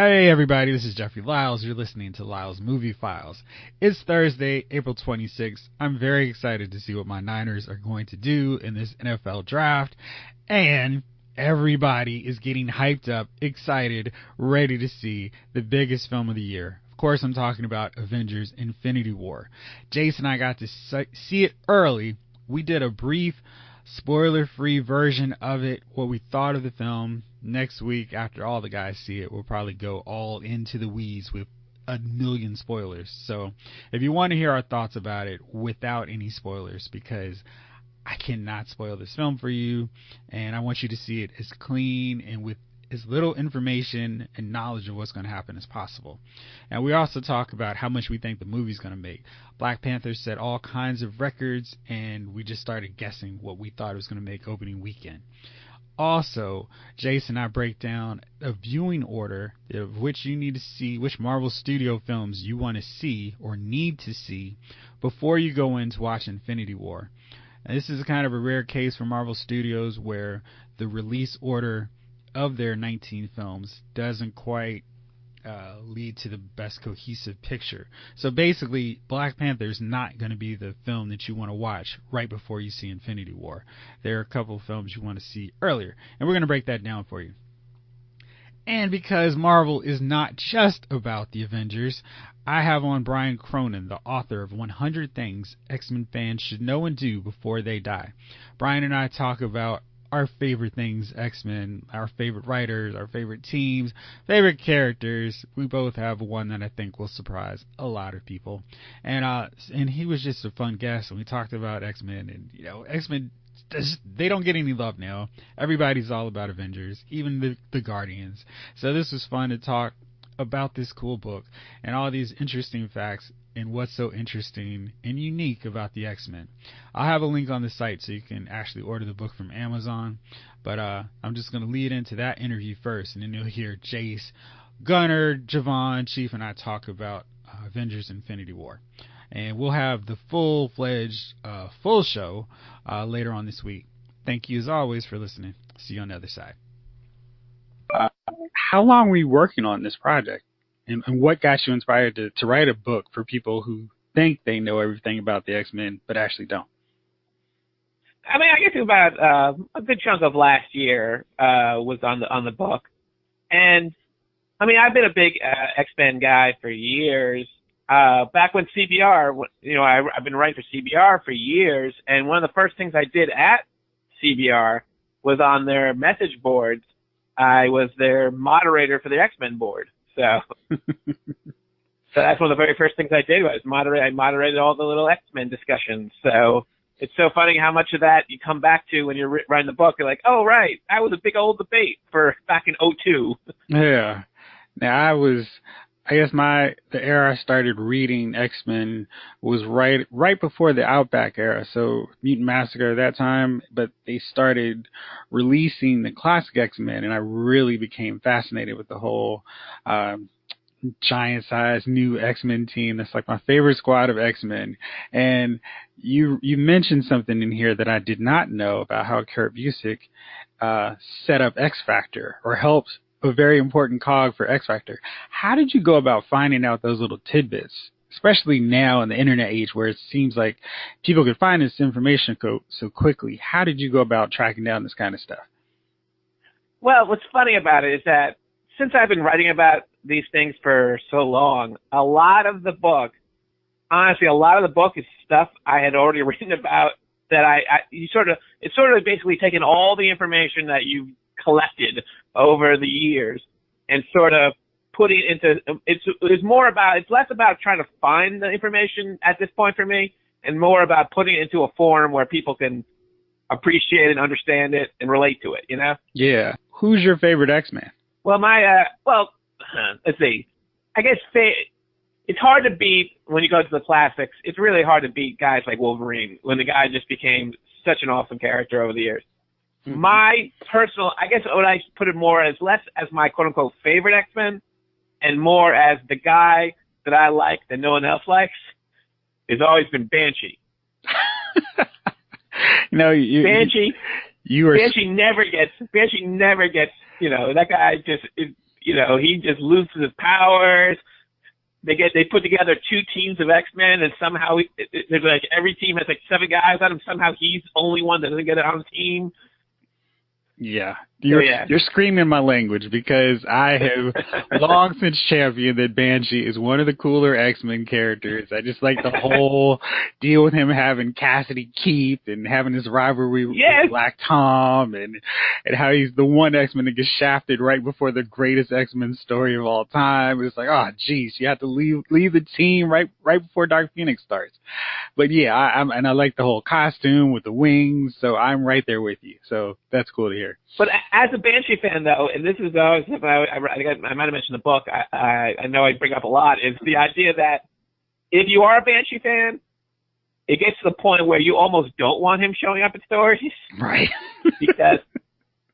Hey everybody, this is Jeffrey Lyles. You're listening to Lyles Movie Files. It's Thursday, April 26th. I'm very excited to see what my Niners are going to do in this NFL draft. And everybody is getting hyped up, excited, ready to see the biggest film of the year. Of course, I'm talking about Avengers Infinity War. Jason and I got to see it early. We did a brief, spoiler-free version of it, what we thought of the film. Next week, after all the guys see it, we'll probably go all into the weeds with a million spoilers. So if you want to hear our thoughts about it without any spoilers, because I cannot spoil this film for you, and I want you to see it as clean and with as little information and knowledge of what's going to happen as possible. And we also talk about how much we think the movie's going to make. Black Panther set all kinds of records, and we just started guessing what we thought it was going to make opening weekend. Also, Jason and I break down a viewing order of which you need to see, which Marvel Studio films you want to see or need to see before you go in to watch Infinity War. And this is kind of a rare case for Marvel Studios where the release order of their 19 films doesn't quite lead to the best cohesive picture. So basically, Black Panther is not going to be the film that you want to watch right before you see Infinity War. There are a couple of films you want to see earlier, and we're going to break that down for you. And because Marvel is not just about the Avengers, I have on Brian Cronin, the author of 100 Things X-Men Fans Should Know and Do Before They Die. Brian and I talk about our favorite things, X-Men, our favorite writers, our favorite teams, favorite characters. We both have one that I think will surprise a lot of people. And he was just a fun guest, and we talked about X-Men. And, X-Men, they don't get any love now. Everybody's all about Avengers, even the Guardians. So this was fun to talk about this cool book and all these interesting facts and what's so interesting and unique about the X-Men. I'll have a link on the site so you can actually order the book from Amazon, but I'm just going to lead into that interview first, and then you'll hear Jace, Gunnar, Javon, Chief, and I talk about Avengers Infinity War. And we'll have the full-fledged full show later on this week. Thank you as always for listening. See you on the other side. How long were you working on this project? And what got you inspired to write a book for people who think they know everything about the X-Men, but actually don't? I mean, I guess about a good chunk of last year was on the book. And, I mean, I've been a big X-Men guy for years. Back when CBR, I've been writing for CBR for years. And one of the first things I did at CBR was on their message boards. I was their moderator for the X-Men board. So that's one of the very first things I did was I moderated all the little X-Men discussions. So it's so funny how much of that you come back to when you're writing the book. You're like, oh, right, that was a big old debate for back in '02. Yeah. Now I guess the era I started reading X-Men was right before the Outback era, so Mutant Massacre at that time, but they started releasing the classic X-Men, and I really became fascinated with the whole giant-sized new X-Men team. That's like my favorite squad of X-Men. And you mentioned something in here that I did not know about how Kurt Busiek set up X-Factor, or helped a very important cog for X-Factor. How did you go about finding out those little tidbits, especially now in the internet age where it seems like people can find this information so quickly? How did you go about tracking down this kind of stuff? Well, what's funny about it is that since I've been writing about these things for so long, a lot of the book is stuff I had already written about that it's sort of basically taken all the information that you've collected over the years and sort of putting it into, it's less about trying to find the information at this point for me and more about putting it into a form where people can appreciate and understand it and relate to it, Yeah. Who's your favorite X-Man? Well, let's see. I guess it's hard to beat when you go to the classics. It's really hard to beat guys like Wolverine when the guy just became such an awesome character over the years. Mm-hmm. My personal, I guess what I put it more as less as my quote-unquote favorite X-Men and more as the guy that I like that no one else likes has always been Banshee. Banshee never gets, that guy just is he just loses his powers. They put together 2 teams of X-Men, and somehow there's like every team has like 7 guys on him. Somehow he's the only one that doesn't get it on the team. Yeah. You're screaming my language, because I have long since championed that Banshee is one of the cooler X-Men characters. I just like the whole deal with him having Cassidy Keith and having his rivalry with Black Tom, and how he's the one X-Men that gets shafted right before the greatest X-Men story of all time. It's like, oh, geez, you have to leave the team right before Dark Phoenix starts. But yeah, I like the whole costume with the wings, so I'm right there with you. So that's cool to hear. But as a Banshee fan, though, and this is always something I might have mentioned in the book, I know I bring up a lot, is the idea that if you are a Banshee fan, it gets to the point where you almost don't want him showing up in stories. Right. Because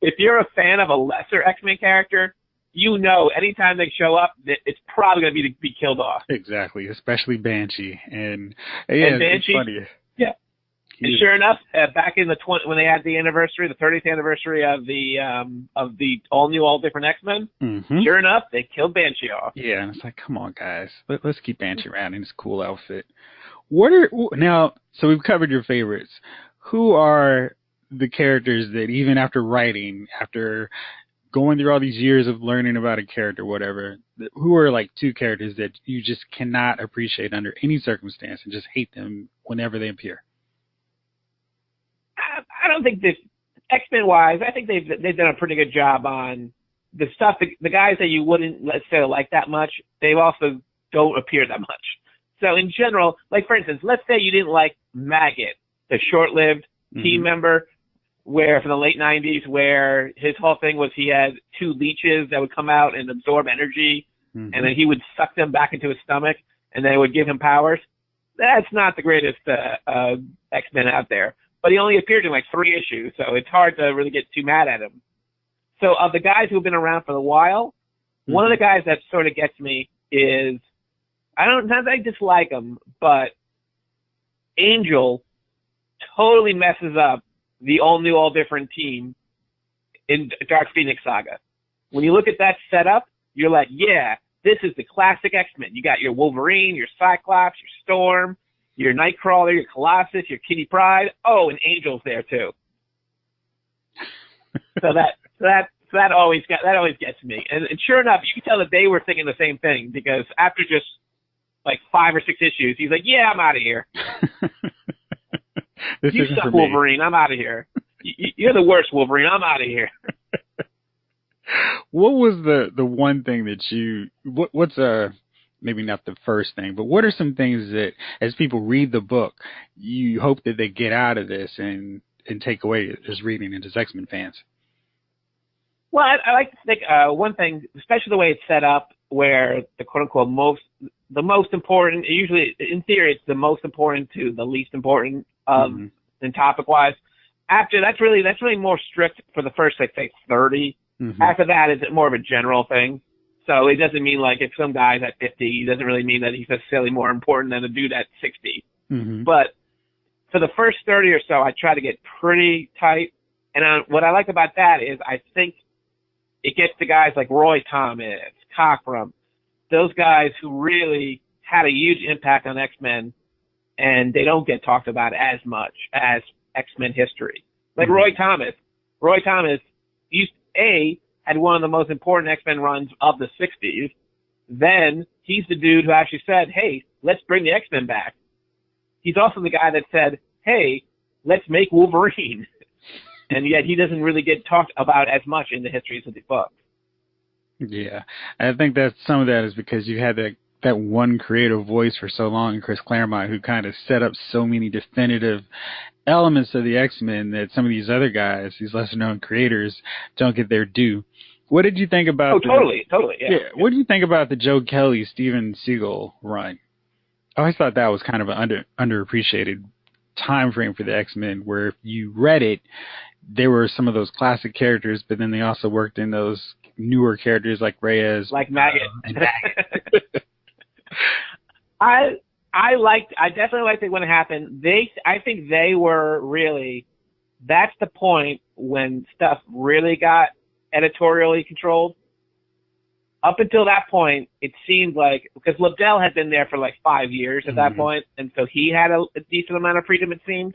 if you're a fan of a lesser X-Men character, anytime they show up, it's probably going to be killed off. Exactly, especially Banshee. And Banshee, it's funny. Yeah. And sure enough, back in when they had the 30th anniversary of the all new, all different X-Men, sure enough, they killed Banshee off. Yeah, and it's like, come on, guys, let's keep Banshee around in his cool outfit. So we've covered your favorites. Who are the characters that even after going through all these years of learning about a character, whatever, who are like 2 characters that you just cannot appreciate under any circumstance and just hate them whenever they appear? I don't think that X-Men wise, I think they've done a pretty good job on the stuff. The guys that you wouldn't, let's say, like that much, they also don't appear that much. So in general, like for instance, let's say you didn't like Maggot, the short-lived team member, where from the late 90s, where his whole thing was he had 2 leeches that would come out and absorb energy, and then he would suck them back into his stomach, and they would give him powers. That's not the greatest X-Men out there. But he only appeared in like 3 issues, so it's hard to really get too mad at him. So of the guys who've been around for a while, one of the guys that sort of gets me is, not that I dislike him, but Angel totally messes up the all new, all different team in Dark Phoenix Saga. When you look at that setup, you're like, yeah, this is the classic X-Men. You got your Wolverine, your Cyclops, your Storm, your Nightcrawler, your Colossus, your Kitty Pryde. Oh, and Angel's there too. So that always gets me. And sure enough, you can tell that they were thinking the same thing, because after just like 5 or 6 issues, he's like, "Yeah, I'm out of here. You suck, Wolverine. I'm out of here. You're the worst, Wolverine. I'm out of here." What was the one thing that what's maybe not the first thing, but what are some things that, as people read the book, you hope that they get out of this and take away as reading it as X-Men fans? Well, I like to think one thing, especially the way it's set up, where the quote-unquote the most important, usually in theory it's the most important to the least important in topic-wise. After that's really more strict for the first, like, say, 30. After that, it's more of a general thing. So it doesn't mean like if some guy's at 50, it doesn't really mean that he's necessarily more important than a dude at 60. But for the first 30 or so, I try to get pretty tight. And what I like about that is I think it gets to guys like Roy Thomas, Cockrum, those guys who really had a huge impact on X-Men, and they don't get talked about as much as X-Men history. Like Roy Thomas. Roy Thomas had one of the most important X-Men runs of the 60s. Then he's the dude who actually said, hey, let's bring the X-Men back. He's also the guy that said, hey, let's make Wolverine. And yet he doesn't really get talked about as much in the histories of the books. Yeah. I think that some of that is because you had that one creative voice for so long, Chris Claremont, who kind of set up so many definitive elements of the X-Men that some of these other guys, these lesser-known creators, don't get their due. What did you think about? Totally, yeah. What do you think about the Joe Kelly, Steven Seagal run? I always thought that was kind of an underappreciated time frame for the X-Men, where if you read it, there were some of those classic characters, but then they also worked in those newer characters like Reyes, like Maggot. I definitely liked it when it happened. I think they were really, that's the point when stuff really got editorially controlled. up until that point, it seemed like, because Lobdell had been there for like 5 years at that point, and so he had a decent amount of freedom, it seemed.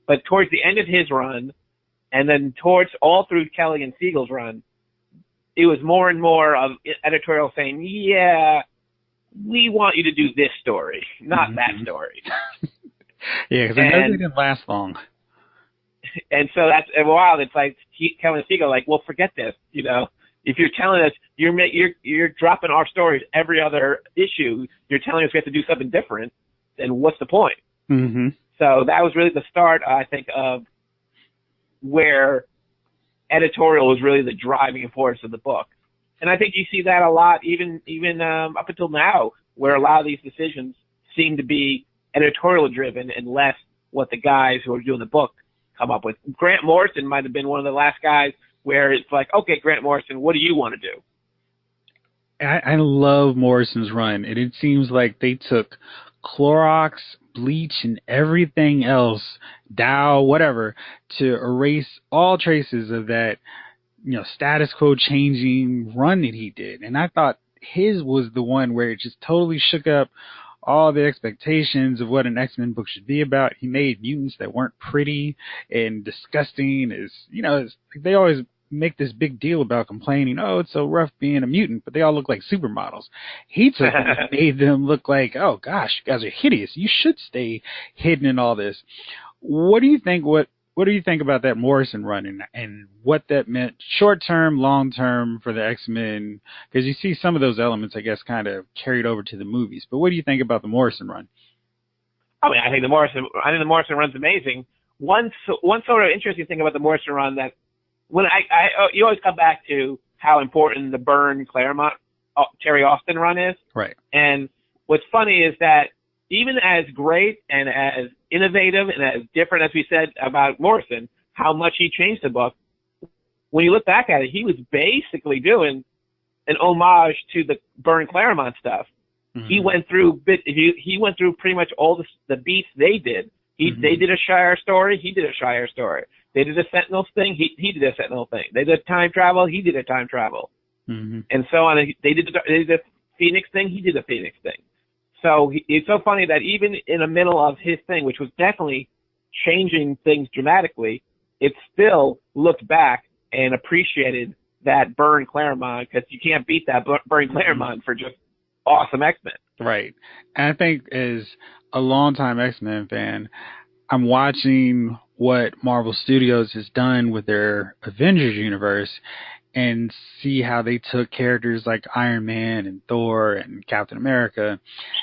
But towards the end of his run, and then towards all through Kelly and Siegel's run, it was more and more of editorial saying, yeah, we want you to do this story, not that story. Yeah, because I know they didn't last long. And so that's wild. It's like Kelly and Siegel, like, well, forget this. You know, if you're telling us you're dropping our stories every other issue, you're telling us we have to do something different, then what's the point? So that was really the start, I think, of where editorial was really the driving force of the book. And I think you see that a lot, even up until now, where a lot of these decisions seem to be editorial driven and less what the guys who are doing the book come up with. Grant Morrison might have been one of the last guys where it's like, okay, Grant Morrison, what do you want to do? I love Morrison's run, and it seems like they took Clorox, bleach, and everything else, Dow, whatever, to erase all traces of that, status quo changing run that he did. And I thought his was the one where it just totally shook up all the expectations of what an X-Men book should be about. He made mutants that weren't pretty and disgusting. They always make this big deal about complaining, oh, it's so rough being a mutant, but they all look like supermodels. He took them and made them look like, oh gosh, you guys are hideous. You should stay hidden in all this. What do you think about that Morrison run and what that meant short term, long term for the X-Men? Because you see some of those elements, I guess, kind of carried over to the movies. But what do you think about the Morrison run? I mean, I think the Morrison run's amazing. One sort of interesting thing about the Morrison run that when you always come back to how important the Byrne Claremont Terry Austin run is. Right. And what's funny is that even as great and as innovative and as different as we said about Morrison, how much he changed the book, when you look back at it, he was basically doing an homage to the Byrne Claremont stuff. He went through pretty much all the beats they did. They did a Shire story, he did a Shire story. They did a Sentinels thing, he did a Sentinel thing. They did time travel, he did a time travel. And so on. They did a Phoenix thing, he did a Phoenix thing. So it's so funny that even in the middle of his thing, which was definitely changing things dramatically, it still looked back and appreciated that Byrne Claremont, because you can't beat that Byrne Claremont for just awesome X-Men. Right. And I think as a longtime X-Men fan, I'm watching what Marvel Studios has done with their Avengers universe and see how they took characters like Iron Man and Thor and Captain America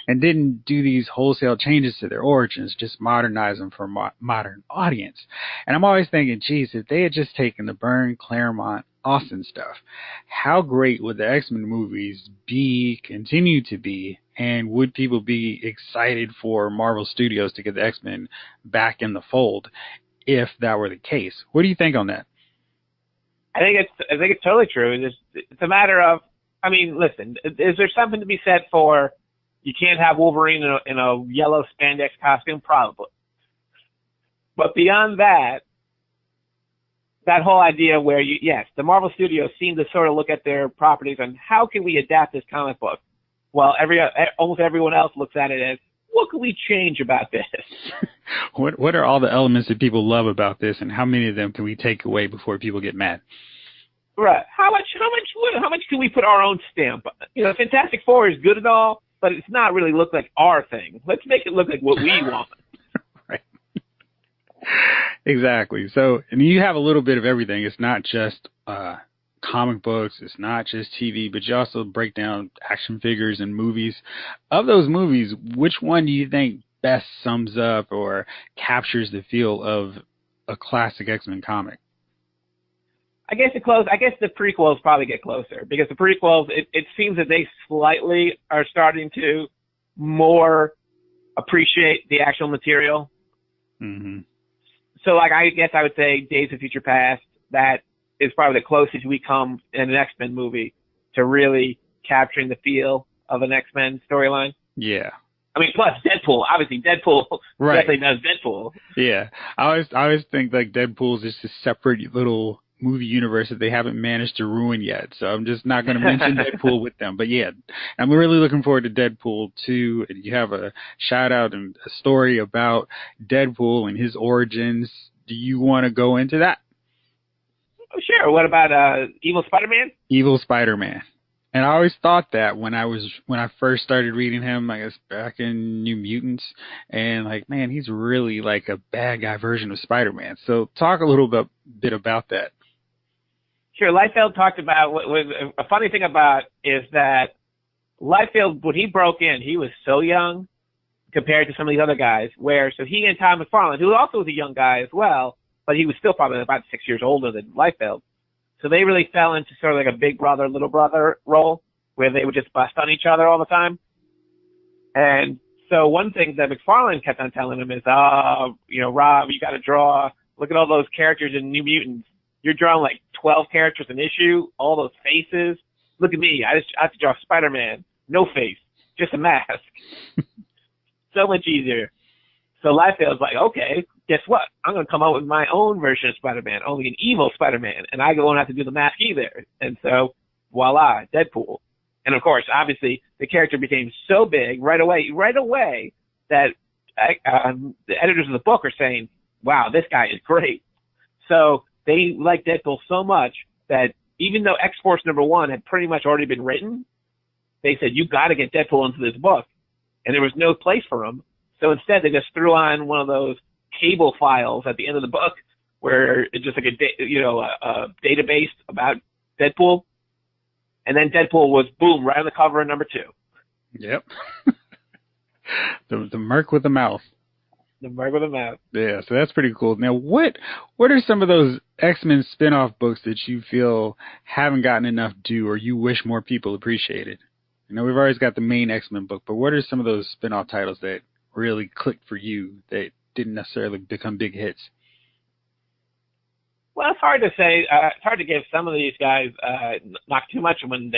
and didn't do these wholesale changes to their origins, just modernize them for a modern audience. And I'm always thinking, geez, if they had just taken the Byrne, Claremont, Austin stuff, how great would the X-Men movies continue to be, and would people be excited for Marvel Studios to get the X-Men back in the fold if that were the case? What do you think on that? I think it's totally true. It's a matter of, I mean, listen, is there something to be said for you can't have Wolverine in a yellow spandex costume? Probably. But beyond that whole idea where the Marvel Studios seem to sort of look at their properties and how can we adapt this comic book? Well, almost everyone else looks at it as, what can we change about this? What are all the elements that people love about this, and how many of them can we take away before people get mad? Right. How much can we put our own stamp on? Fantastic Four is good and all, but it's not really look like our thing. Let's make it look like what we want. Right. Exactly. So, and you have a little bit of everything. It's not just comic books, it's not just TV, but you also break down action figures and movies. Of those movies, which one do you think best sums up or captures the feel of a classic X-Men comic? I guess the prequels probably get closer, because the prequels, it seems that they slightly are starting to more appreciate the actual material. So, I guess I would say Days of Future Past, that is probably the closest we come in an X-Men movie to really capturing the feel of an X-Men storyline. Yeah. I mean, plus Deadpool. Obviously, Deadpool definitely does Deadpool. Yeah. I always think like Deadpool's just a separate little movie universe that they haven't managed to ruin yet. So I'm just not going to mention Deadpool with them. But yeah, I'm really looking forward to Deadpool 2. And you have a shout out and a story about Deadpool and his origins. Do you want to go into that? Oh, sure. What about Evil Spider-Man? Evil Spider-Man. And I always thought that when I first started reading him, I guess back in New Mutants, and like, man, he's really like a bad guy version of Spider-Man. So talk a little bit about that. Sure. Liefeld talked about what a funny thing about is that Liefeld, when he broke in, he was so young compared to some of these other guys. So he and Todd McFarlane, who also was a young guy as well, but he was still probably about 6 years older than Liefeld. So they really fell into sort of like a big brother, little brother role where they would just bust on each other all the time. And so one thing that McFarlane kept on telling him is, Rob, you got to draw. Look at all those characters in New Mutants. You're drawing like 12 characters an issue, all those faces. Look at me. I have to draw Spider-Man. No face, just a mask. So much easier. So Liefeld's like, okay, guess what? I'm going to come out with my own version of Spider-Man, only an evil Spider-Man, and I won't have to do the mask either. And so, voila, Deadpool. And of course, obviously, the character became so big right away that the editors of the book are saying, wow, this guy is great. So they liked Deadpool so much that even though X-Force #1 had pretty much already been written, they said, you got to get Deadpool into this book. And there was no place for him. So instead, they just threw on one of those cable files at the end of the book where it's just like a database about Deadpool. And then Deadpool was, boom, right on the cover of #2. Yep. the Merc with the mouth. The Merc with the mouth. Yeah, so that's pretty cool. Now, what are some of those X-Men spin-off books that you feel haven't gotten enough due or you wish more people appreciated? I know we've always got the main X-Men book, but what are some of those spin-off titles that really clicked for you that didn't necessarily become big hits? Well, it's hard to say. It's hard to give some of these guys not too much when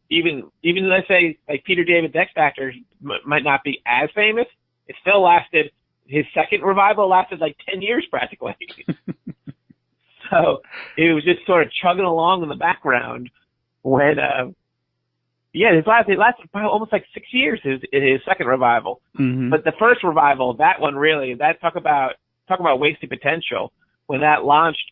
even let's say like Peter David's X Factor might not be as famous. It still lasted. His second revival lasted like 10 years practically. So it was just sort of chugging along in the background when it lasted probably almost like 6 years, his second revival. Mm-hmm. But the first revival, that one really, talk about wasted potential. When that launched,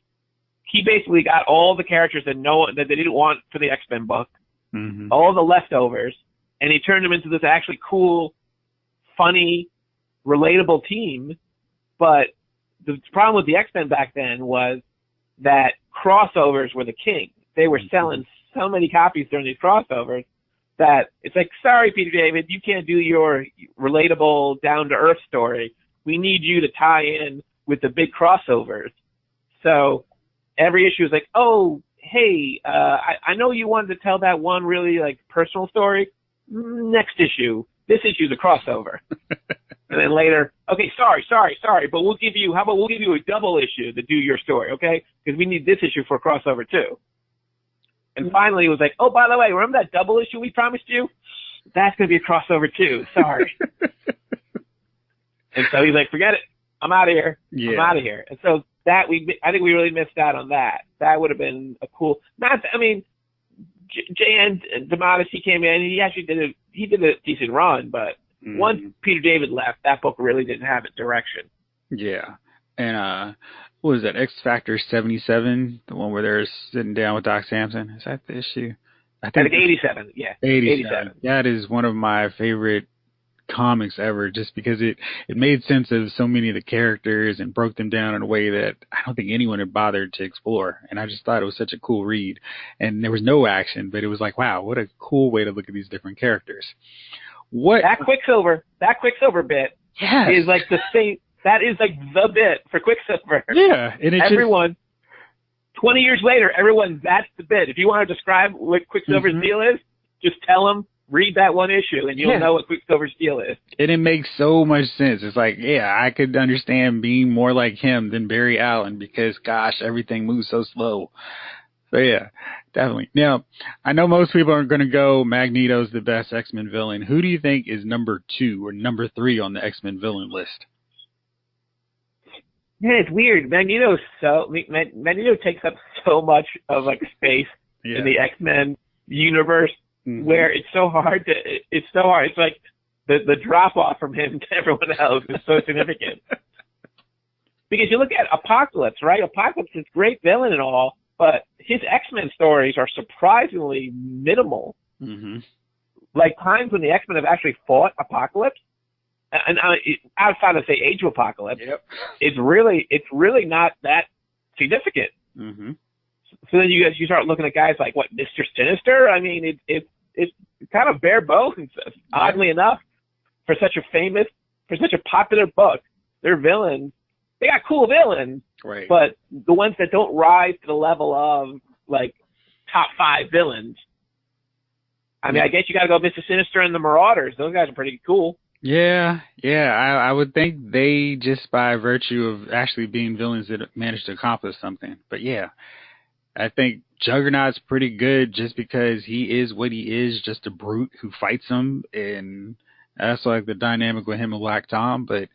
he basically got all the characters that they didn't want for the X-Men book, mm-hmm. all the leftovers, and he turned them into this actually cool, funny, relatable team. But the problem with the X-Men back then was that crossovers were the king. They were selling so many copies during these crossovers that it's like, sorry, Peter David, you can't do your relatable, down-to-earth story. We need you to tie in with the big crossovers. So every issue is like, oh, hey, I know you wanted to tell that one really like personal story. Next issue. This issue's a crossover. And then later, okay, sorry, but we'll give you a double issue to do your story, okay? Because we need this issue for a crossover too. And finally it was like, oh, by the way, remember that double issue we promised you? That's going to be a crossover too. Sorry. And so he's like, forget it. I'm out of here. Yeah. I'm out of here. And so I think we really missed out on that. That would have been a cool, J.N. DeMatteis, he came in, he actually did a decent run, but once Peter David left, that book really didn't have a direction. Yeah. And, what was that, X Factor 77, the one where they're sitting down with Doc Samson? Is that the issue? I think 87, yeah. 87. That is one of my favorite comics ever, just because it made sense of so many of the characters and broke them down in a way that I don't think anyone had bothered to explore. And I just thought it was such a cool read. And there was no action, but it was like, wow, what a cool way to look at these different characters. That Quicksilver bit is like the same. That is like the bit for Quicksilver. Yeah, and everyone 20 years later, that's the bit. If you want to describe what Quicksilver's deal is, just tell them, read that one issue, and you'll know what Quicksilver's deal is. And it makes so much sense. It's like, yeah, I could understand being more like him than Barry Allen because, gosh, everything moves so slow. So, yeah, definitely. Now, I know most people are going to go Magneto's the best X-Men villain. Who do you think is number 2 or number 3 on the X-Men villain list? Yeah, it's weird. Magneto takes up so much of like space in the X-Men universe, where it's so hard. It's like the drop off from him to everyone else is so significant. Because you look at Apocalypse, right? Apocalypse is a great villain and all, but his X-Men stories are surprisingly minimal. Mm-hmm. Like times when the X-Men have actually fought Apocalypse, and outside of say Age of Apocalypse, it's really not that significant. Mm-hmm. So then you start looking at guys like Mr. Sinister. I mean, it's kind of bare bones. Oddly enough, for such a popular book, their villains, they got cool villains, right? But the ones that don't rise to the level of like top 5 villains. I mean, I guess you got to go Mr. Sinister and the Marauders. Those guys are pretty cool. Yeah. I would think they, just by virtue of actually being villains, that managed to accomplish something. But yeah, I think Juggernaut's pretty good just because he is what he is, just a brute who fights him, and that's like the dynamic with him and Black Tom. But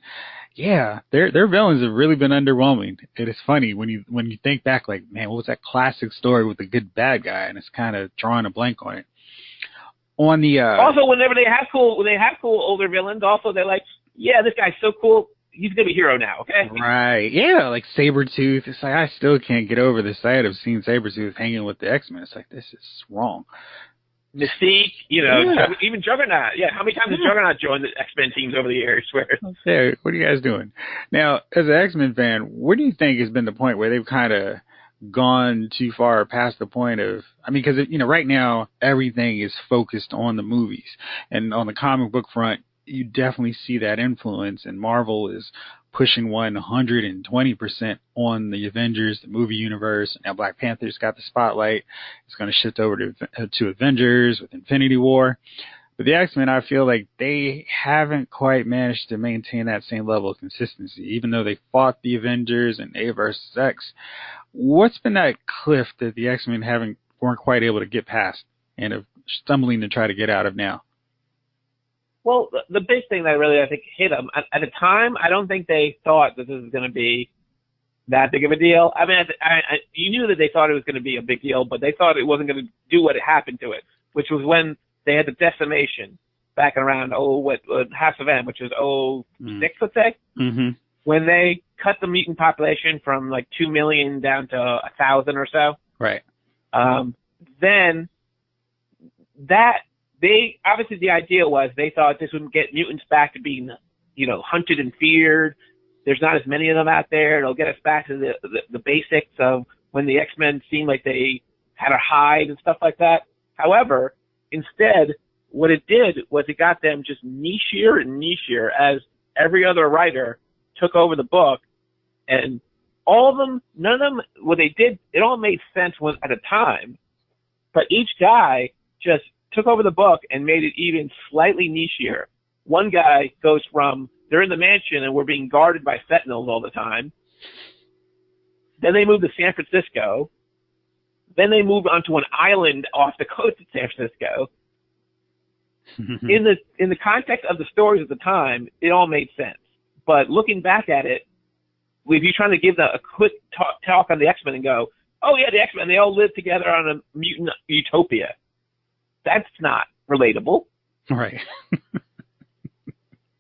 yeah, their villains have really been underwhelming. It is funny when you think back, like, man, what was that classic story with the good bad guy? And it's kind of drawing a blank on it. On the also, whenever they have cool older villains, also they're like, yeah, this guy's so cool, he's gonna be a hero now, okay? Right, yeah, like Sabretooth. It's like I still can't get over the sight of seeing Sabretooth hanging with the X-Men. It's like, this is wrong. Mystique, even Juggernaut. Yeah, how many times has Juggernaut joined the X-Men teams over the years? Yeah, what are you guys doing? Now, as an X-Men fan, what do you think has been the point where they've kind of gone too far past the point of, I mean, because, right now everything is focused on the movies, and on the comic book front, you definitely see that influence, and Marvel is pushing 120% on the Avengers, the movie universe. Now Black Panther's got the spotlight. It's going to shift over to Avengers with Infinity War. But the X-Men, I feel like they haven't quite managed to maintain that same level of consistency, even though they fought the Avengers and A versus X. What's been that cliff that the X-Men weren't quite able to get past and are stumbling to try to get out of now? Well, the big thing that really, I think, hit them, at the time, I don't think they thought that this was going to be that big of a deal. I mean, you knew that they thought it was going to be a big deal, but they thought it wasn't going to do what happened to it, which was when they had the decimation back around, House of M, which was 06, let's say, when they cut the mutant population from like 2 million down to 1,000 or so. Right. Then obviously the idea was they thought this would get mutants back to being, hunted and feared. There's not as many of them out there. It'll get us back to the basics of when the X-Men seemed like they had a hide and stuff like that. However, instead, what it did was it got them just nichier and nichier as every other writer took over the book, and all of them, none of them, what they did, it all made sense at a time, but each guy just took over the book and made it even slightly nichier. One guy goes from, they're in the mansion and we're being guarded by sentinels all the time. Then they move to San Francisco. Then they move onto an island off the coast of San Francisco. In the context of the stories at the time, it all made sense. But looking back at it, if you're trying to give a quick talk on the X-Men and go, oh yeah, the X-Men, they all live together on a mutant utopia, that's not relatable. Right.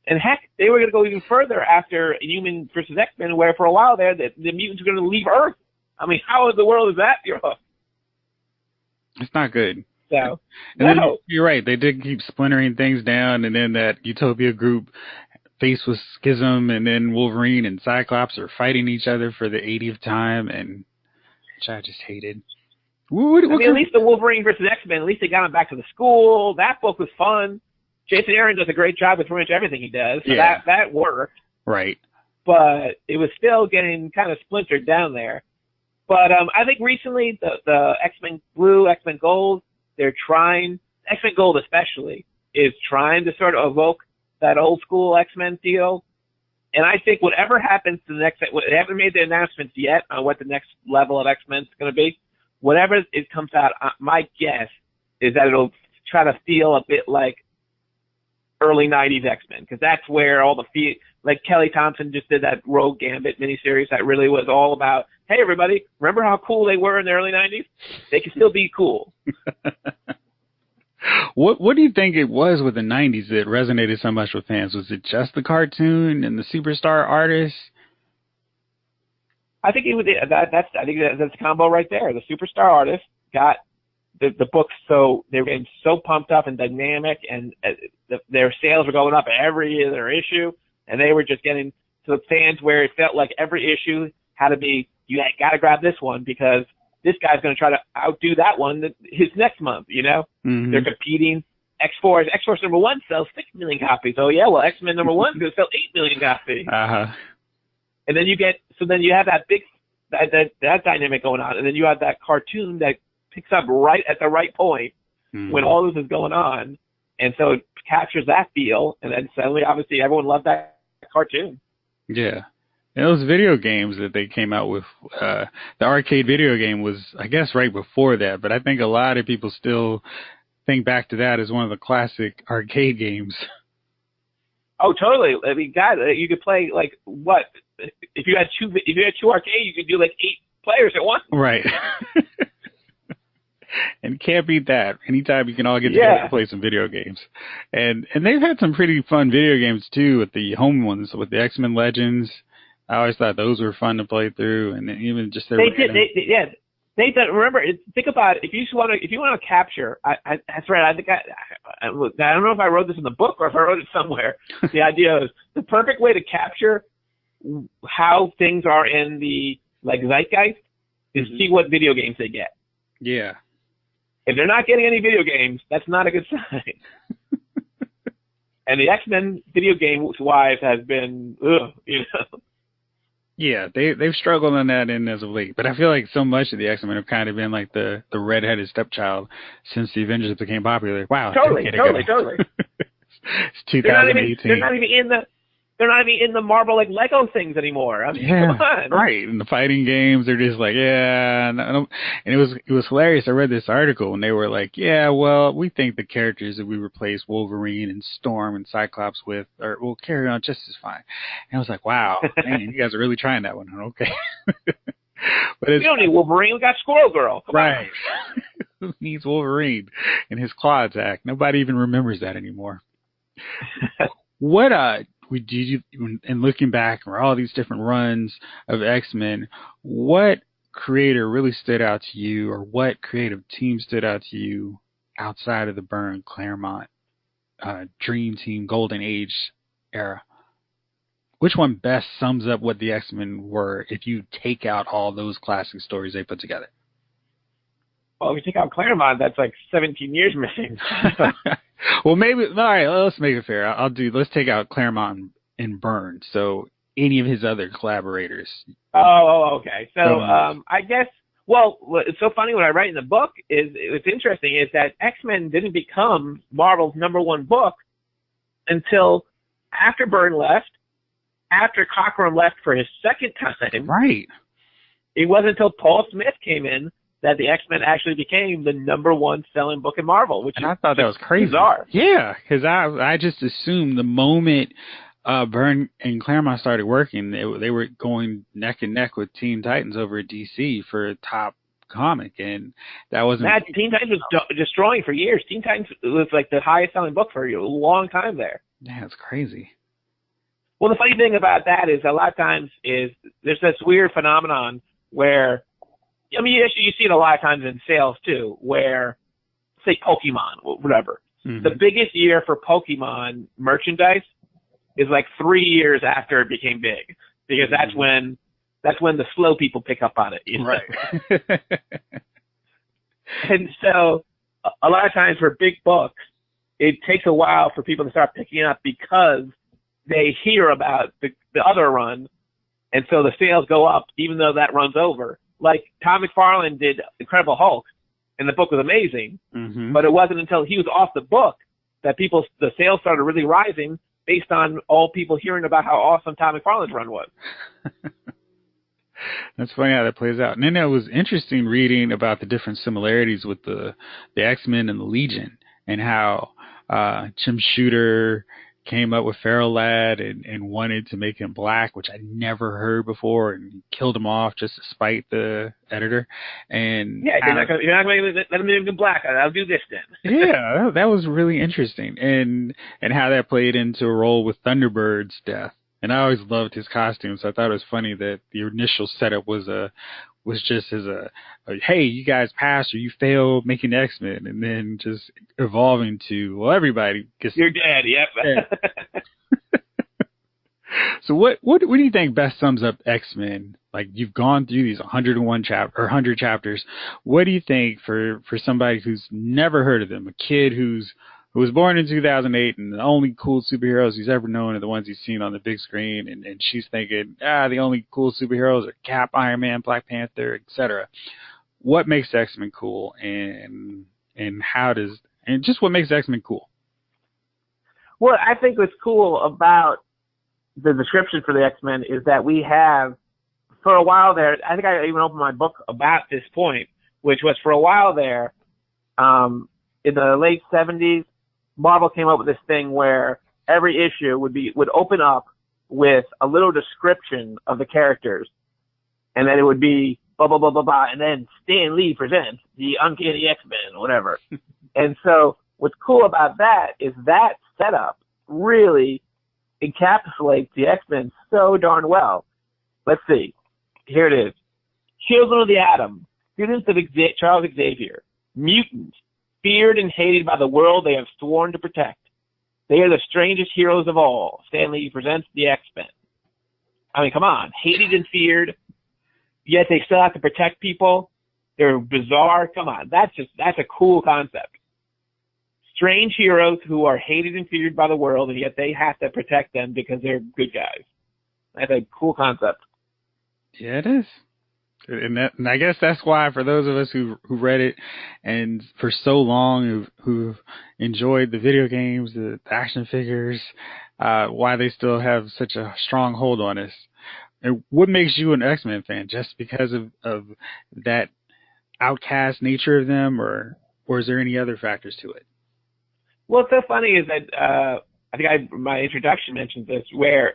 And heck, they were going to go even further after Human versus X-Men, where for a while there, the mutants were going to leave Earth. I mean, how in the world is that? It's not good. So, and no. You're right. They did keep splintering things down, and then that Utopia group faced with Schism, and then Wolverine and Cyclops are fighting each other for the 80th time, and which I just hated. At least the Wolverine versus X-Men, at least they got him back to the school. That book was fun. Jason Aaron does a great job with pretty much everything he does, so that worked. Right. But it was still getting kind of splintered down there. But I think recently the X-Men Blue, X-Men Gold, they're trying, X-Men Gold especially, is trying to sort of evoke that old school X-Men feel. And I think whatever happens to the next, they haven't made the announcements yet on what the next level of X-Men is going to be. Whatever it comes out, my guess is that it'll try to feel a bit like early 90s X-Men, because that's where all the like Kelly Thompson just did that Rogue Gambit miniseries that really was all about, hey, everybody, remember how cool they were in the early 90s? They can still be cool. What do you think it was with the 90s that resonated so much with fans? Was it just the cartoon and the superstar artists? I think that's a combo right there. The superstar artists got the books, so they were getting so pumped up and dynamic, and their sales were going up every other issue, and they were just getting to the fans where it felt like every issue had to be, you got to grab this one because this guy's going to try to outdo that one his next month, you know? Mm-hmm. They're competing. X-Force number 1 sells 6 million copies. Oh, yeah, well, X-Men number 1 is going to sell 8 million copies. Uh-huh. And then you have that big, that dynamic going on, and then you have that cartoon that picks up right at the right point when all this is going on, and so it captures that feel, and then suddenly, obviously, everyone loved that cartoon. Yeah. And those video games that they came out with, the arcade video game was, I guess, right before that, but I think a lot of people still think back to that as one of the classic arcade games. Oh, totally. I mean, God, you could play, like, what? If you had two arcades, you could do, like, 8 players at once. Right. And can't beat that. Anytime you can all get together to play some video games. And they've had some pretty fun video games, too, with the home ones, with the X-Men Legends. I always thought those were fun to play through, and even just They did. Remember, think about it. If you want to capture, that's right. I think I don't know if I wrote this in the book or if I wrote it somewhere. The idea is the perfect way to capture how things are in the zeitgeist is see what video games they get. Yeah. If they're not getting any video games, that's not a good sign. And the X-Men video game wise has been, Yeah, they've struggled on that end as of late. But I feel like so much of the X-Men have kind of been like the redheaded stepchild since the Avengers became popular. Wow. Totally. It's 2018. They're not even in the Marvel Lego things anymore. I mean, come on. Right. And the fighting games, they're just like, no. And it was hilarious. I read this article and they were like, yeah, well, we think the characters that we replace Wolverine and Storm and Cyclops with will carry on just as fine. And I was like, wow, man, you guys are really trying that one. Okay. But we don't need Wolverine. We got Squirrel Girl. Come on. Who needs Wolverine and his claw attack? Nobody even remembers that anymore. What did you, in looking back for all these different runs of X-Men, what creator really stood out to you, or what creative team stood out to you outside of the Byrne, Claremont, Dream Team, Golden Age era? Which one best sums up what the X-Men were if you take out all those classic stories they put together? Well, if you take out Claremont, that's like 17 years missing. Well, maybe, all right, let's make it fair. Let's take out Claremont and Byrne. So any of his other collaborators. Oh, okay. So I guess, well, it's so funny what I write in the book is, what's interesting is that X-Men didn't become Marvel's #1 book until after Byrne left, after Cochran left for his second time. Right. It wasn't until Paul Smith came in that the X-Men actually became the #1 selling book in Marvel, which I thought that was crazy. Bizarre. Yeah, because I just assumed the moment Byrne and Claremont started working, they were going neck and neck with Teen Titans over at DC for a top comic, and that wasn't. Teen Titans was destroying for years. Teen Titans was like the highest selling book for a long time there. Yeah, it's crazy. Well, the funny thing about that is a lot of times there's this weird phenomenon where, I mean, you see it a lot of times in sales too, where, say, Pokemon or whatever. Mm-hmm. The biggest year for Pokemon merchandise is like 3 years after it became big, because that's when the slow people pick up on it. You know? Right. And so a lot of times for big books, it takes a while for people to start picking it up because they hear about the other run, and so the sales go up even though that run's over. Like Tom McFarlane did Incredible Hulk, and the book was amazing, but it wasn't until he was off the book that the sales started really rising based on all people hearing about how awesome Tom McFarlane's run was. That's funny how that plays out. And then it was interesting reading about the different similarities with the X-Men and the Legion, and how Jim Shooter came up with Feral Lad and wanted to make him black, which I never heard before, and killed him off just to spite the editor. And yeah, you're not going to let him make him black. I'll do this then. Yeah, that was really interesting, and how that played into a role with Thunderbird's death. And I always loved his costume, so I thought it was funny that the initial setup was just as a hey, you guys passed or you failed making the X-Men, and then just evolving to, well, everybody gets... You're dead, yep. Yeah. So what do you think best sums up X-Men? Like, you've gone through these 100 chapters. What do you think for somebody who's never heard of them, a kid who was born in 2008 and the only cool superheroes he's ever known are the ones he's seen on the big screen, and she's thinking, the only cool superheroes are Cap, Iron Man, Black Panther, etc. What makes X-Men cool, and just what makes X-Men cool? Well, I think what's cool about the description for the X-Men is that we have, for a while there, I think I even opened my book about this point, which was for a while there, in the late 70s, Marvel came up with this thing where every issue would open up with a little description of the characters, and then it would be blah, blah, blah, blah, blah, and then Stan Lee presents the Uncanny X-Men or whatever. And so what's cool about that is that setup really encapsulates the X-Men so darn well. Let's see. Here it is. Children of the Atom, students of Charles Xavier, mutants, feared and hated by the world they have sworn to protect. They are the strangest heroes of all. Stan Lee presents the X-Men. I mean, come on. Hated and feared, yet they still have to protect people. They're bizarre. Come on. That's a cool concept. Strange heroes who are hated and feared by the world, and yet they have to protect them because they're good guys. That's a cool concept. Yeah, it is. And I guess that's why, for those of us who read it and for so long who've enjoyed the video games, the action figures, why they still have such a strong hold on us. And what makes you an X-Men fan? Just because of that outcast nature of them, or is there any other factors to it? What's so funny is that I think my introduction mentions this, where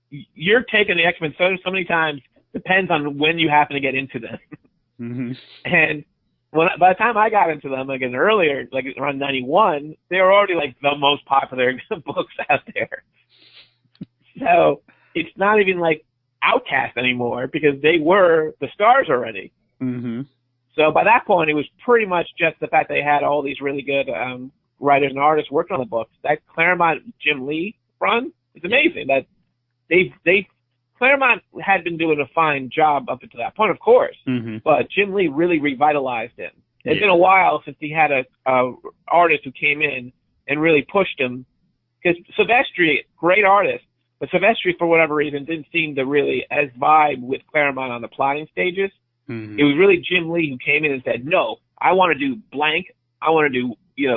you're taking the X-Men so many times. Depends on when you happen to get into them. Mm-hmm. And by the time I got into them, again, earlier, like around 91, they were already like the most popular books out there. So it's not even like outcast anymore because they were the stars already. Mm-hmm. So by that point, it was pretty much just the fact they had all these really good writers and artists working on the books. That Claremont Jim Lee run is amazing. That Claremont had been doing a fine job up until that point, of course, but Jim Lee really revitalized him. It's been a while since he had a artist who came in and really pushed him. Because Silvestri, great artist, but Silvestri, for whatever reason, didn't seem to really as vibe with Claremont on the plotting stages. It was really Jim Lee who came in and said, no, I want to do blank. I want to do,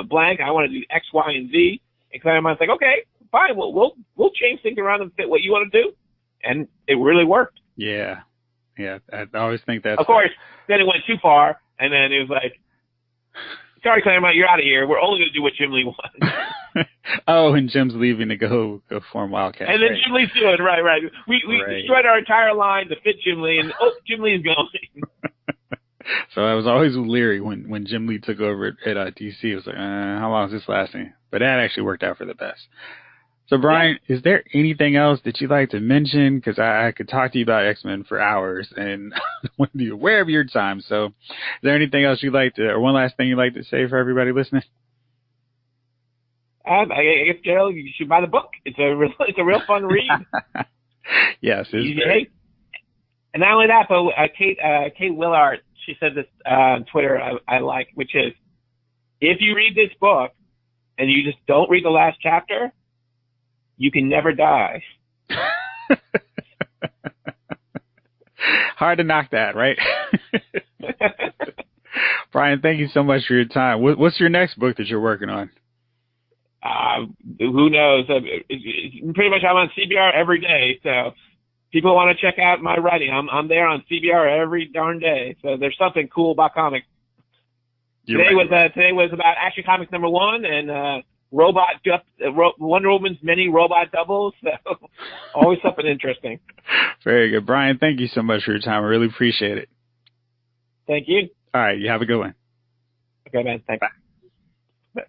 blank. I want to do X, Y, and Z. And Claremont's like, okay, fine. We'll change things around and fit what you want to do. And it really worked. Yeah. I always think that's... Of course, then it went too far, and then it was like, sorry, Claremont, you're out of here. We're only going to do what Jim Lee wants. Oh, and Jim's leaving to go form Wildcat. And then Jim Lee's doing it, right. We destroyed our entire line to fit Jim Lee, and Jim Lee's going. So I was always leery when Jim Lee took over at DC. It was like, how long is this lasting? But that actually worked out for the best. So, Brian, is there anything else that you'd like to mention? Because I could talk to you about X-Men for hours and I want to be aware of your time. So, is there anything else you'd like to, or one last thing you'd like to say for everybody listening? I guess, Gerald, you should buy the book. It's a real fun read. Yes. And not only that, but Kate Willard, she said this on Twitter I like, which is, if you read this book and you just don't read the last chapter, you can never die. Hard to knock that, right? Brian, thank you so much for your time. What's your next book that you're working on? Who knows? Pretty much I'm on CBR every day, so people want to check out my writing. I'm there on CBR every darn day, so there's something cool about comics. Today was about Action Comics #1, and Wonder Woman's many robot doubles. So always something interesting. Very good. Brian, thank you so much for your time. I really appreciate it. Thank you. All right. You have a good one. Okay, man. Thanks. Bye.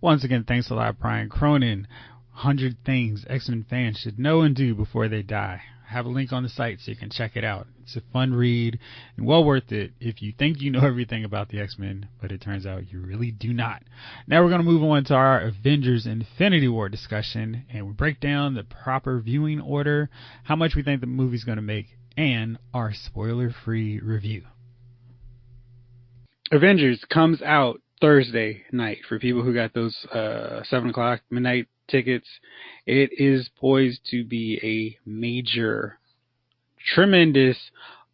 Once again, thanks a lot, Brian Cronin. 100 Things X-Men fans should know and do before they die. I have a link on the site so you can check it out. It's a fun read and well worth it if you think you know everything about the X-Men, but it turns out you really do not. Now we're going to move on to our Avengers Infinity War discussion, and we break down the proper viewing order, how much we think the movie's going to make, and our spoiler-free review. Avengers comes out Thursday night for people who got those 7 o'clock midnight tickets. It is poised to be a major, tremendous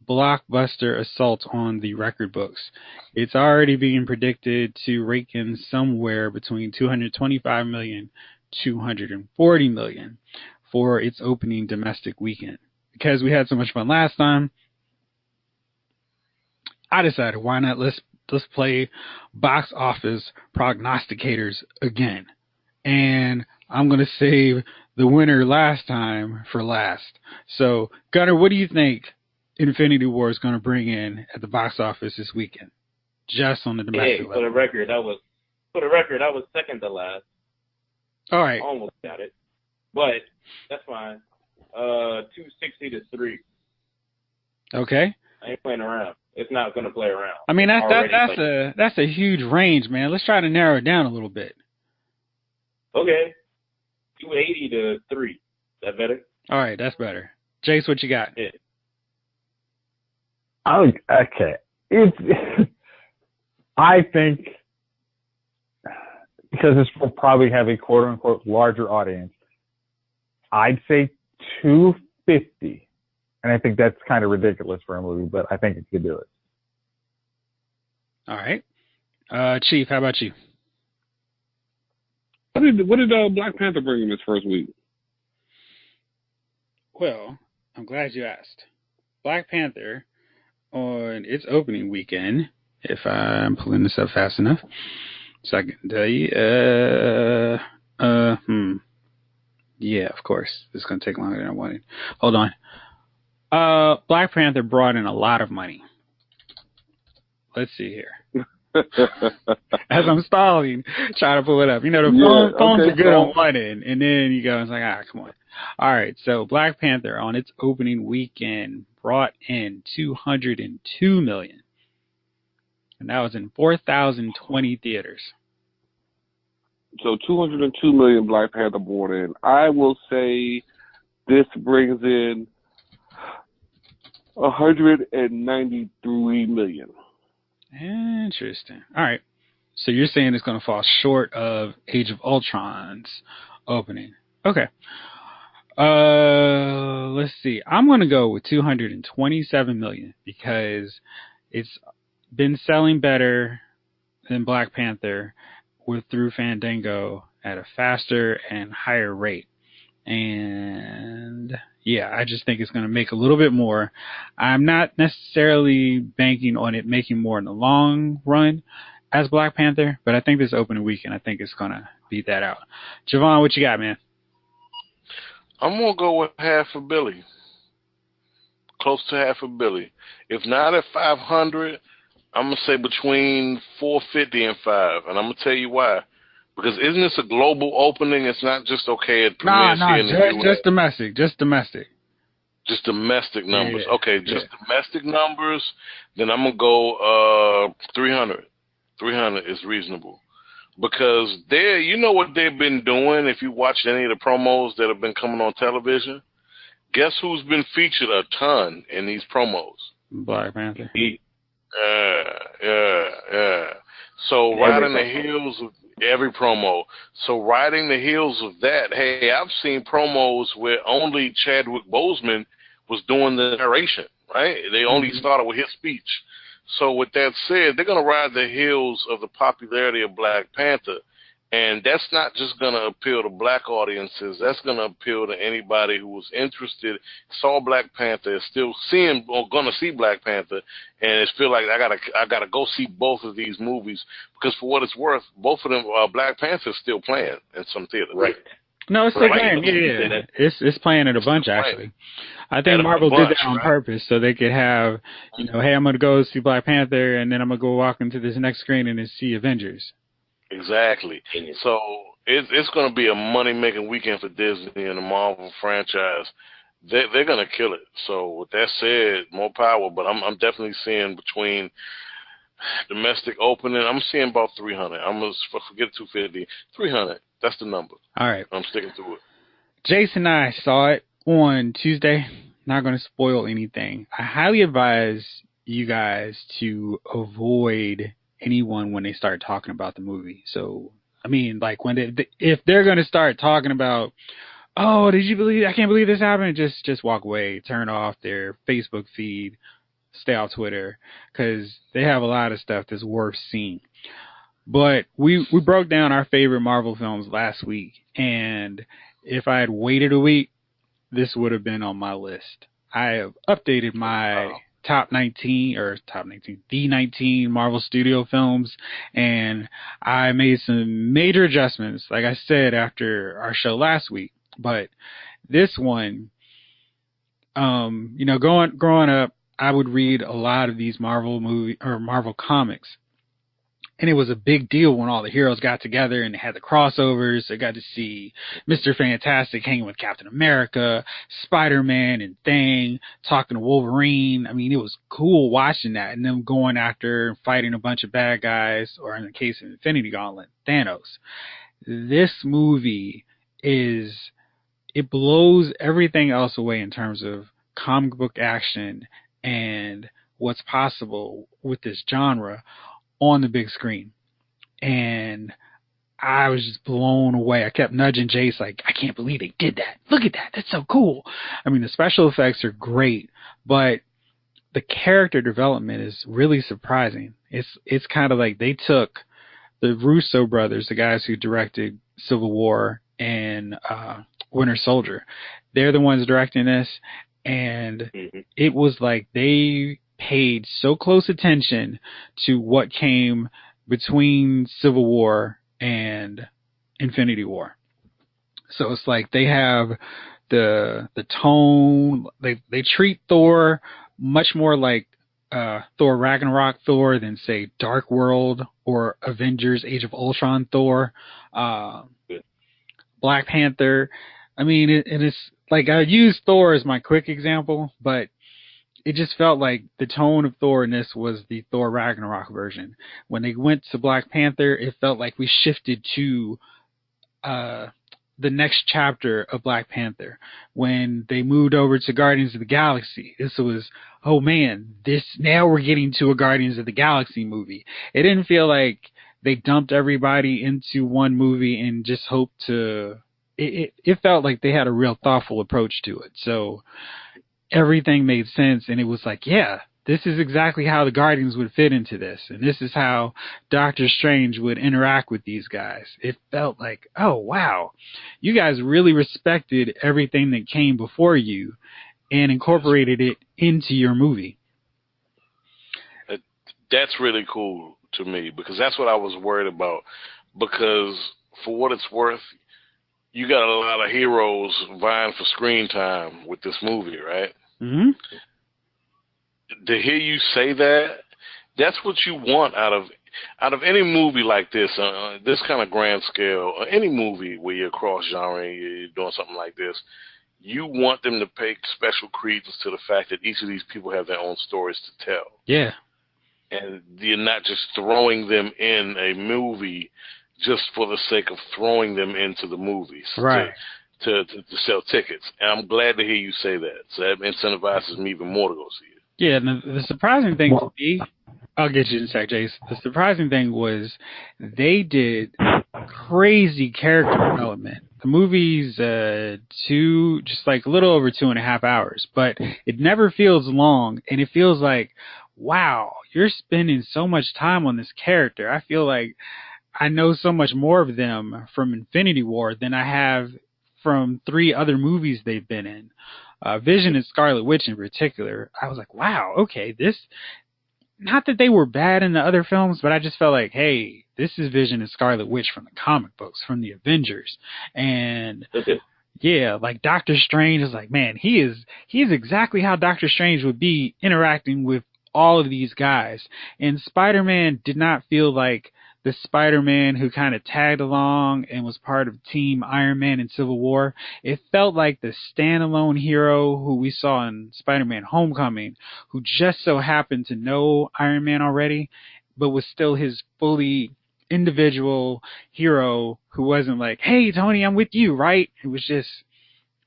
blockbuster assault on the record books. It's already being predicted to rake in somewhere between 225 million, 240 million for its opening domestic weekend. Because we had so much fun last time, I decided why not let's play box office prognosticators again. And I'm going to save the winner last time for last. So, Gunnar, what do you think Infinity War is going to bring in at the box office this weekend? Just on the domestic level. For the record, I was second to last. All right. Almost got it. But that's fine. 260 to 3. Okay. I ain't playing around. It's not going to play around. I mean, that's a huge range, man. Let's try to narrow it down a little bit. Okay. 280 to 3. Is that better? All right, that's better. Jace, what you got? Yeah. Okay. I think because this will probably have a quote unquote larger audience, I'd say 250. And I think that's kind of ridiculous for a movie, but I think it could do it. All right. Chief, how about you? What did Black Panther bring in this first week? Well, I'm glad you asked. Black Panther, on its opening weekend, if I'm pulling this up fast enough, so I can tell you, yeah, of course. This is going to take longer than I wanted. Hold on. Black Panther brought in a lot of money. Let's see here. As I'm stalling, trying to pull it up. You know, the phones are good on one end, and then you go, it's like, come on. All right, so Black Panther on its opening weekend brought in $202 million. And that was in 4,020 theaters. So 202 million Black Panther brought in. I will say this brings in 193 million. Interesting. All right. So you're saying it's going to fall short of Age of Ultron's opening. Okay. Let's see. I'm going to go with 227 million because it's been selling better than Black Panther through Fandango at a faster and higher rate. And yeah, I just think it's going to make a little bit more. I'm not necessarily banking on it making more in the long run as Black Panther, but I think this opening weekend, I think it's going to beat that out. Javon, what you got, man? I'm going to go with $500 million. Close to $500 million. If not at 500, I'm going to say between 450 and 5. And I'm going to tell you why. Because isn't this a global opening? It's not just, okay, it premieres here in the US. Just domestic. Just domestic. Just domestic numbers. Yeah, okay, just domestic numbers. Then I'm going to go 300. 300 is reasonable. Because you know what they've been doing if you watch any of the promos that have been coming on television? Guess who's been featured a ton in these promos? Black Panther. Yeah. So riding the heels of every promo. So riding the heels of that, hey, I've seen promos where only Chadwick Boseman was doing the narration, right? They only started with his speech. So with that said, they're going to ride the heels of the popularity of Black Panther. And that's not just going to appeal to black audiences. That's going to appeal to anybody who was interested, saw Black Panther, is still seeing or going to see Black Panther, and it's feel like I gotta go see both of these movies, because for what it's worth, both of them, Black Panther is still playing in some theaters. Right. No, it's still playing. Yeah. It's playing at a bunch, actually. I think Marvel did that on purpose so they could have, hey, I'm going to go see Black Panther, and then I'm going to go walk into this next screen and then see Avengers. Exactly. So it's going to be a money-making weekend for Disney and the Marvel franchise. They're going to kill it. So with that said, more power. But I'm definitely seeing between domestic opening, I'm seeing about 300. I'm going to forget 250. 300. That's the number. All right. I'm sticking to it. Jason and I saw it on Tuesday. Not going to spoil anything. I highly advise you guys to avoid anyone when they start talking about the movie. So, I mean, like if they're going to start talking about, oh, did you believe, I can't believe this happened, just walk away, turn off their Facebook feed, stay off Twitter, because they have a lot of stuff that's worth seeing. But we broke down our favorite Marvel films last week, and if I had waited a week, this would have been on my list. I have updated my the 19 Marvel Studio films, and I made some major adjustments, like I said, after our show last week. But this one, growing up, I would read a lot of these Marvel comics. And it was a big deal when all the heroes got together and they had the crossovers. I got to see Mr. Fantastic hanging with Captain America, Spider-Man and Thing, talking to Wolverine. I mean, it was cool watching that and them going after and fighting a bunch of bad guys, or in the case of Infinity Gauntlet, Thanos. This movie it blows everything else away in terms of comic book action and what's possible with this genre on the big screen. And I was just blown away. I kept nudging Jace like, I can't believe they did that. Look at that. That's so cool. I mean, the special effects are great, but the character development is really surprising. It's kind of like they took the Russo brothers, the guys who directed Civil War and Winter Soldier. They're the ones directing this, and it was like they paid so close attention to what came between Civil War and Infinity War. So it's like they have the tone, they treat Thor much more like Thor Ragnarok Thor than, say, Dark World or Avengers Age of Ultron Thor. Black Panther, I mean, it's like I use Thor as my quick example, but it just felt like the tone of Thor in this was the Thor Ragnarok version. When they went to Black Panther, it felt like we shifted to the next chapter of Black Panther. When they moved over to Guardians of the Galaxy, this was, oh man, now we're getting to a Guardians of the Galaxy movie. It didn't feel like they dumped everybody into one movie and just hoped to... It felt like they had a real thoughtful approach to it. So everything made sense, and it was like, yeah, this is exactly how the Guardians would fit into this, and this is how Doctor Strange would interact with these guys. It felt like, oh, wow, you guys really respected everything that came before you and incorporated it into your movie. That's really cool to me, because that's what I was worried about, because for what it's worth, you got a lot of heroes vying for screen time with this movie, right? Mm-hmm. To hear you say that, that's what you want out of any movie like this, this kind of grand scale, or any movie where you're cross-genre and you're doing something like this. You want them to pay special credence to the fact that each of these people have their own stories to tell. Yeah. And you're not just throwing them in a movie just for the sake of throwing them into the movies, right? To sell tickets. And I'm glad to hear you say that. So that incentivizes me even more to go see it. Yeah, and the surprising thing to me, I'll get you in a sec, Jace. The surprising thing was they did crazy character development. The movie's just like a little over 2.5 hours, but it never feels long, and it feels like, wow, you're spending so much time on this character. I feel like I know so much more of them from Infinity War than I have from 3 other movies they've been in. Vision and Scarlet Witch in particular, I was like, wow, okay, not that they were bad in the other films, but I just felt like, hey, this is Vision and Scarlet Witch from the comic books, from the Avengers. And yeah, like Doctor Strange is like, man, he is exactly how Doctor Strange would be interacting with all of these guys. And Spider-Man did not feel like the Spider-Man who kind of tagged along and was part of Team Iron Man in Civil War. It felt like the standalone hero who we saw in Spider-Man Homecoming, who just so happened to know Iron Man already, but was still his fully individual hero who wasn't like, hey, Tony, I'm with you, right? It was just,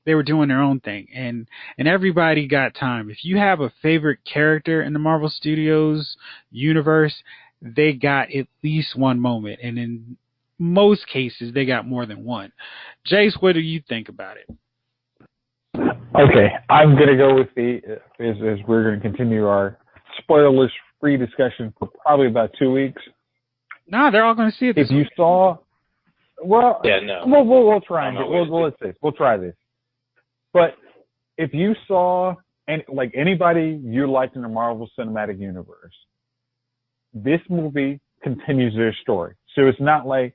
they were doing their own thing, and everybody got time. If you have a favorite character in the Marvel Studios universe, they got at least one moment, and in most cases, they got more than one. Jace, what do you think about it? Okay, I'm gonna go with as we're gonna continue our spoilers-free discussion for probably about 2 weeks. No, they're all gonna see it. If you saw, well, Yeah, no. We'll try and we'll try this. But if you saw anybody you liked in the Marvel Cinematic Universe, this movie continues their story. So it's not like,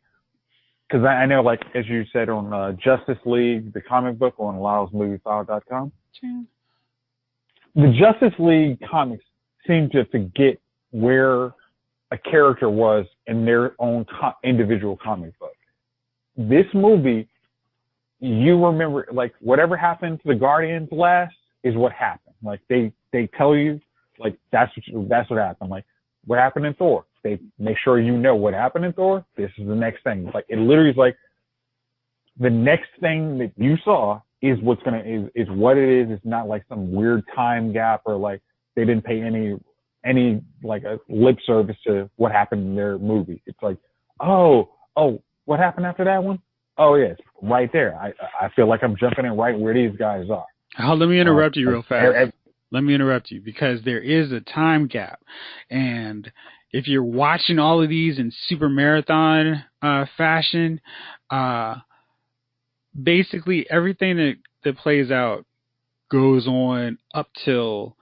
because I know, like, as you said on Justice League, the comic book on LylesMovieFile.com, the Justice League comics seem to forget where a character was in their own individual comic book. This movie, you remember, like, whatever happened to the Guardians last is what happened. Like, they tell you, like, that's what happened. Like, what happened in Thor? They make sure you know what happened in Thor. This is the next thing. Like, it literally is like the next thing that you saw is what's is what it is. It's not like some weird time gap or like they didn't pay any like a lip service to what happened in their movie. It's like, oh, what happened after that one? Oh yeah, it's right there. I feel like I'm jumping in right where these guys are. Let me interrupt you real fast. Let me interrupt you because there is a time gap. And if you're watching all of these in super marathon fashion, basically everything that plays out goes on up till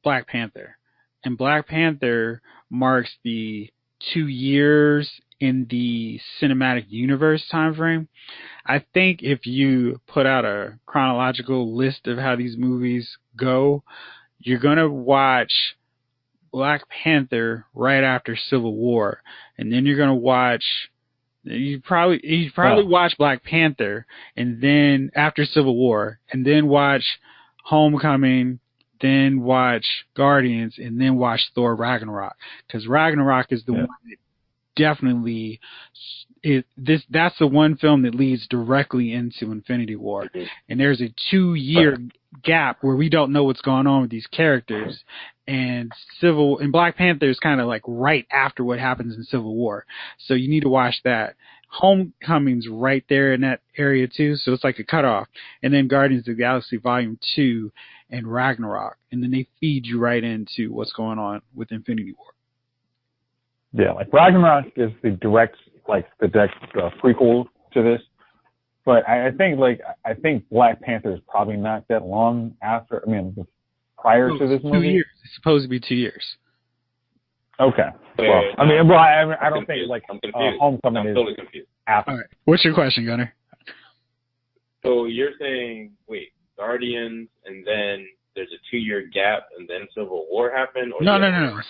Black Panther. And Black Panther marks the 2 years in the cinematic universe time frame. I think if you put out a chronological list of how these movies go, you're going to watch Black Panther right after Civil War, and then you're going to watch you probably watch Black Panther and then after Civil War, and then watch Homecoming, then watch Guardians, and then watch Thor Ragnarok, because Ragnarok is the one that definitely that's the one film that leads directly into Infinity War. And there's a 2-year gap where we don't know what's going on with these characters, and Black Panther is kind of like right after what happens in Civil War, so you need to watch that. Homecoming's right there in that area too, so it's like a cutoff. And then Guardians of the Galaxy Volume 2 and Ragnarok, and then they feed you right into what's going on with Infinity War. Yeah, like Ragnarok is the direct prequel to this, but I think Black Panther is probably not that long after. I mean, prior to this movie. 2 years. It's supposed to be 2 years. Okay. Well, I don't think like Homecoming I'm is totally confused. after. All right. What's your question, Gunnar? So you're saying, wait, Guardians, and then there's a 2-year gap, and then Civil War happened? Or No.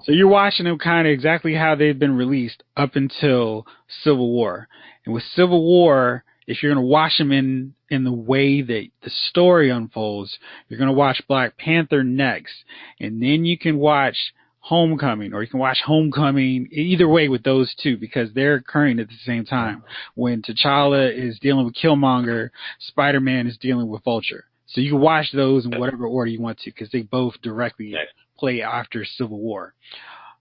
So you're watching them kind of exactly how they've been released up until Civil War. And with Civil War, if you're going to watch them in the way that the story unfolds, you're going to watch Black Panther next. And then you can watch Homecoming, or you can watch Homecoming either way with those two, because they're occurring at the same time. When T'Challa is dealing with Killmonger, Spider-Man is dealing with Vulture. So you can watch those in whatever order you want to, because they both directly play after Civil War.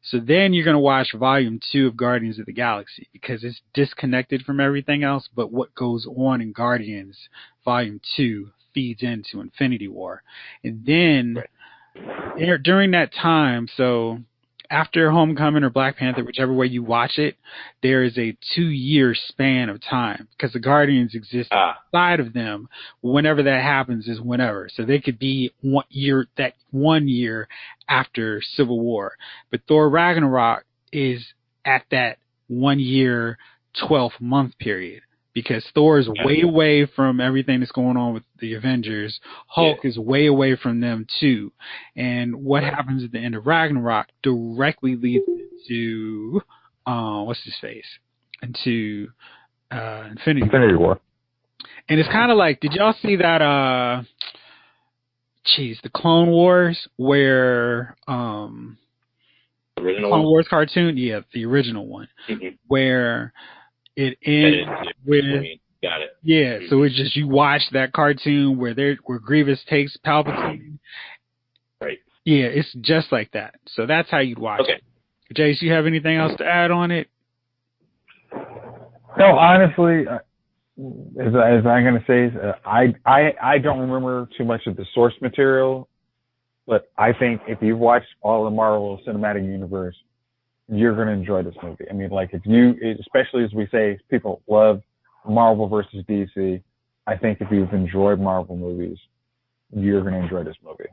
So then you're going to watch Volume 2 of Guardians of the Galaxy, because it's disconnected from everything else, but what goes on in Guardians Volume 2 feeds into Infinity War. And then during that time, so after Homecoming or Black Panther, whichever way you watch it, there is a 2-year span of time because the Guardians exist outside of them. Whenever that happens is whenever. So they could be 1 year after Civil War. But Thor Ragnarok is at that 1 year, 12-month period. Because Thor is way away from everything that's going on with the Avengers. Hulk is way away from them too. And what happens at the end of Ragnarok directly leads to what's his face? Into Infinity War. And it's kind of like, did y'all see that the Clone Wars where original Clone Wars cartoon? Yeah, the original one. Where it ends with got it. Yeah, so it's just you watch that cartoon where Grievous takes Palpatine. Right. Yeah, it's just like that. So that's how you'd watch it. Jace, you have anything else to add on it? No, honestly, as I'm going to say, I don't remember too much of the source material, but I think if you've watched all the Marvel Cinematic Universe, you're going to enjoy this movie. I mean, like especially as we say, people love Marvel versus DC. I think if you've enjoyed Marvel movies, you're going to enjoy this movie.